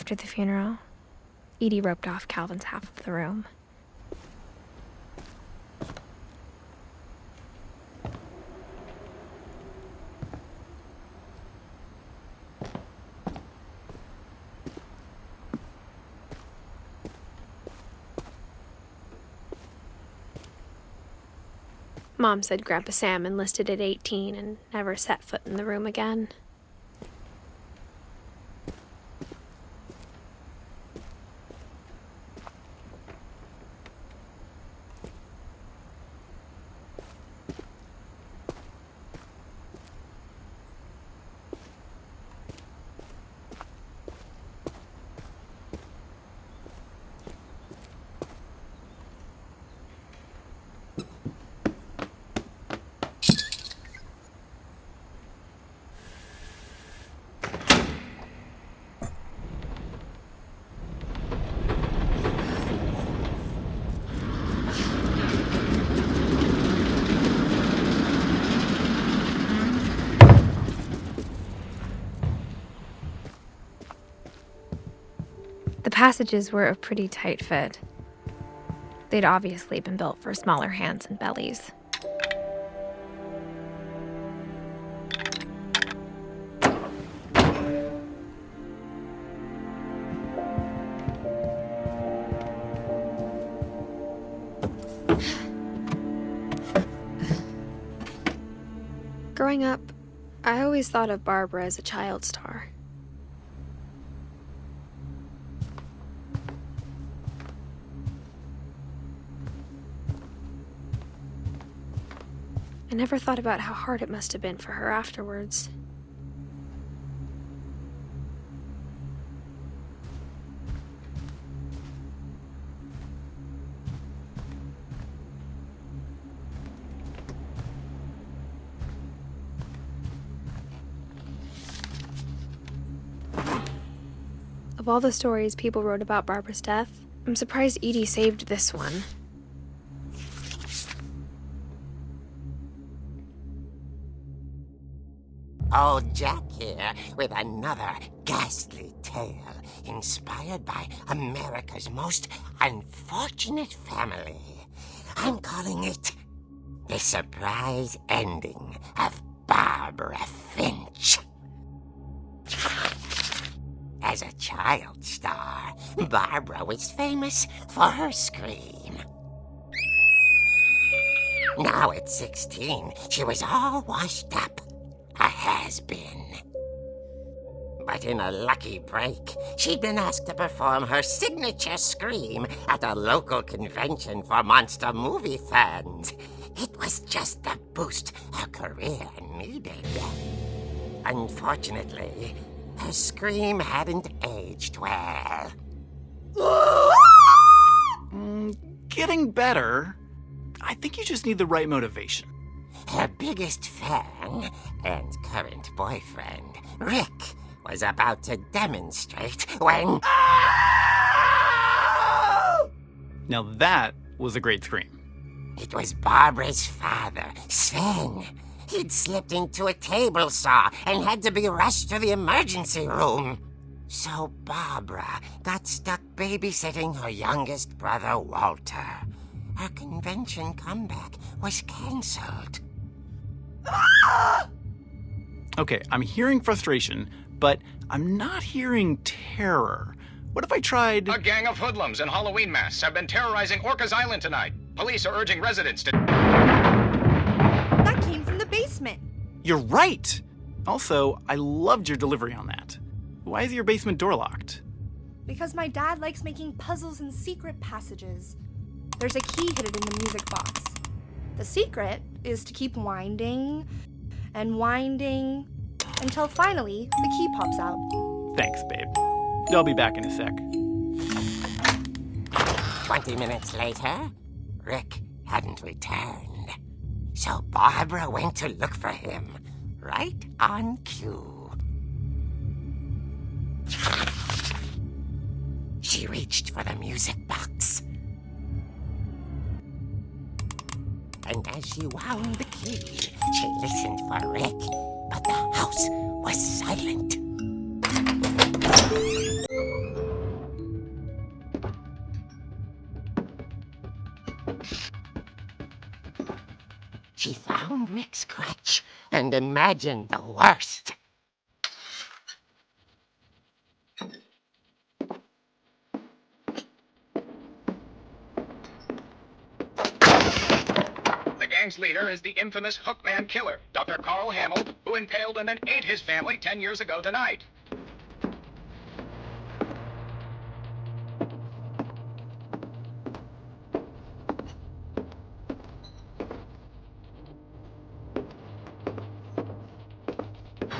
After the funeral, Edie roped off Calvin's half of the room. Mom said Grandpa Sam enlisted at 18 and never set foot in the room again. The passages were a pretty tight fit. They'd obviously been built for smaller hands and bellies. Growing up, I always thought of Barbara as a child star. I never thought about how hard it must have been for her afterwards. Of all the stories people wrote about Barbara's death, I'm surprised Edie saved this one. Old Jack here with another ghastly tale inspired by America's most unfortunate family. I'm calling it The Surprise Ending of Barbara Finch. As a child star, Barbara was famous for her scream. Now at 16, she was all washed up. A has-been. But in a lucky break, she'd been asked to perform her signature scream at a local convention for monster movie fans. It was just the boost her career needed. Unfortunately, her scream hadn't aged well. Getting better. I think you just need the right motivation. Her biggest fan and current boyfriend, Rick, was about to demonstrate when... Now that was a great scream. It was Barbara's father, Sven. He'd slipped into a table saw and had to be rushed to the emergency room. So Barbara got stuck babysitting her youngest brother, Walter. Her convention comeback was cancelled. Okay, I'm hearing frustration, but I'm not hearing terror. What if I tried... A gang of hoodlums in Halloween masks have been terrorizing Orcas Island tonight. Police are urging residents to... That came from the basement. You're right! Also, I loved your delivery on that. Why is your basement door locked? Because my dad likes making puzzles and secret passages. There's a key hidden in the music box. The secret is to keep winding and winding until finally the key pops out. Thanks, babe. I'll be back in a sec. 20 minutes later, Rick hadn't returned. So Barbara went to look for him, right on cue. She reached for the music box. And as she wound the key, she listened for Rick, but the house was silent. stomach scratch and imagine the worst. The gang's leader is the infamous Hookman killer, Dr. Carl Hamill, who impaled and then ate his family 10 years ago tonight.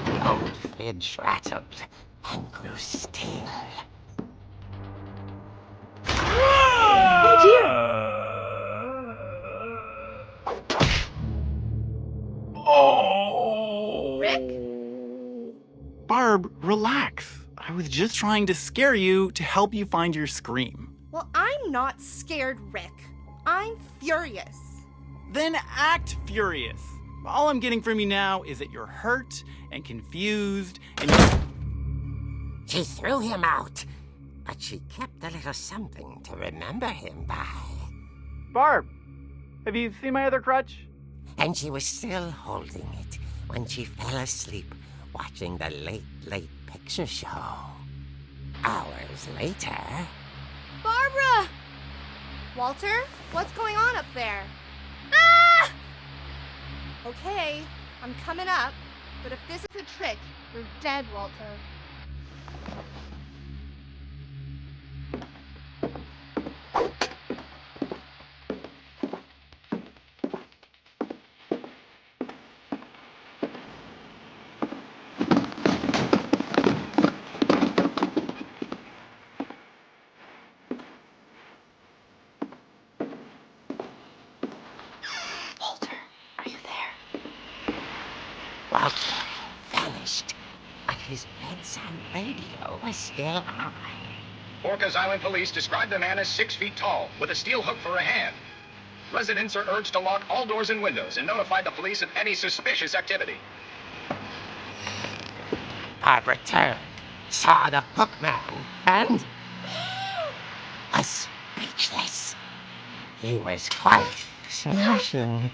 The old fridge rattled and grew still. Barb, relax. I was just trying to scare you to help you find your scream. Well, I'm not scared, Rick. I'm furious. Then act furious. All I'm getting from you now is that you're hurt and confused and She threw him out, but she kept a little something to remember him by. Barb, have you seen my other crutch? And she was still holding it when she fell asleep watching the late picture show. Hours later... Barbara! Walter, what's going on up there? Ah! Okay, I'm coming up, but if this is a trick, you're dead, Walter. Walter vanished, but his bedside radio was still on. Orcas Island police described the man as 6 feet tall, with a steel hook for a hand. Residents are urged to lock all doors and windows and notify the police of any suspicious activity. Bob returned, saw the hookman, and was speechless. He was quite smashing.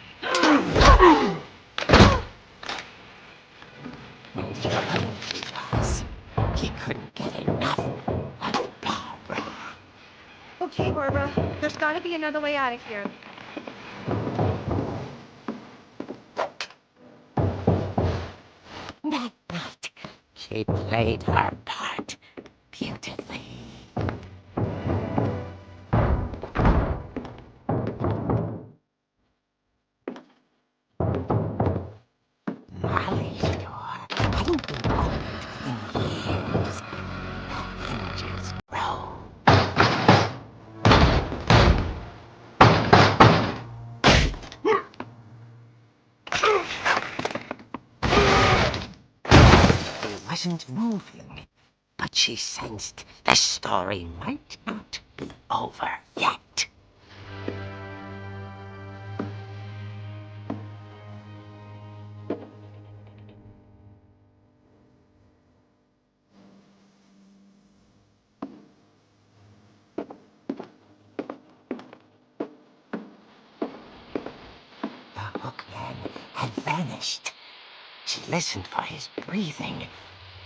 He couldn't get enough of Barbara. Okay, Barbara, there's gotta be another way out of here. That night, she played her part beautifully. Molly's door hadn't been opened in years. The hinges grow. He wasn't moving, but she sensed the story might not be over yet. The hookman had vanished. She listened for his breathing,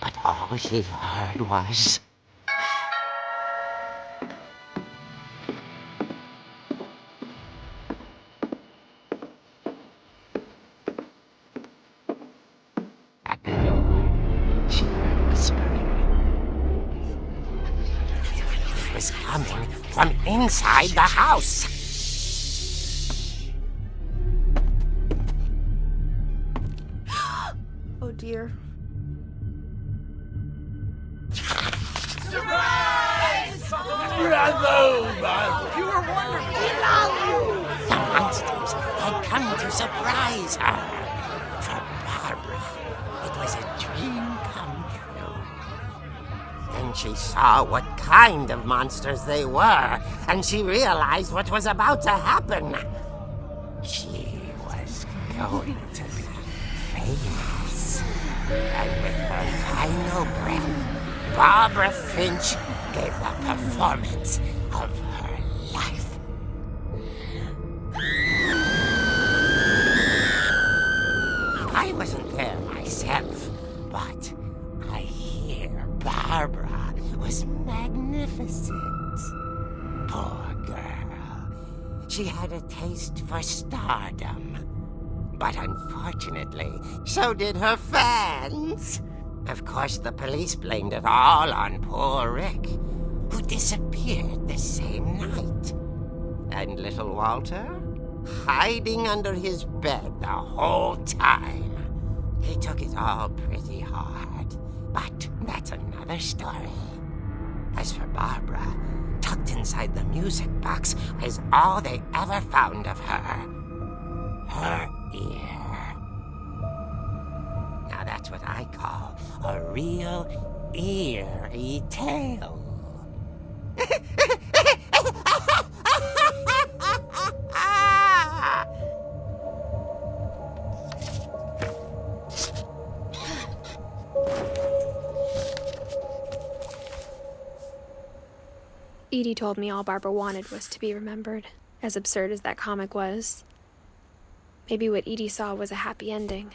but all she heard was... At noon, she heard whispering. It was coming from inside the house. Oh dear. The monsters had come to surprise her. For Barbara, it was a dream come true. Then she saw what kind of monsters they were, and she realized what was about to happen. She was going to be famous. And with her final breath, Barbara Finch gave the performance of her life. I wasn't there myself, but I hear Barbara was magnificent. Poor girl. She had a taste for stardom. But unfortunately, so did her fans. Of course, the police blamed it all on poor Rick, who disappeared the same night. And little Walter? Hiding under his bed the whole time. He took it all pretty hard, but that's another story. As for Barbara, tucked inside the music box is all they ever found of her. Her ear. Now that's what I call a real eerie tale. Edie told me all Barbara wanted was to be remembered, as absurd as that comic was. Maybe what Edie saw was a happy ending.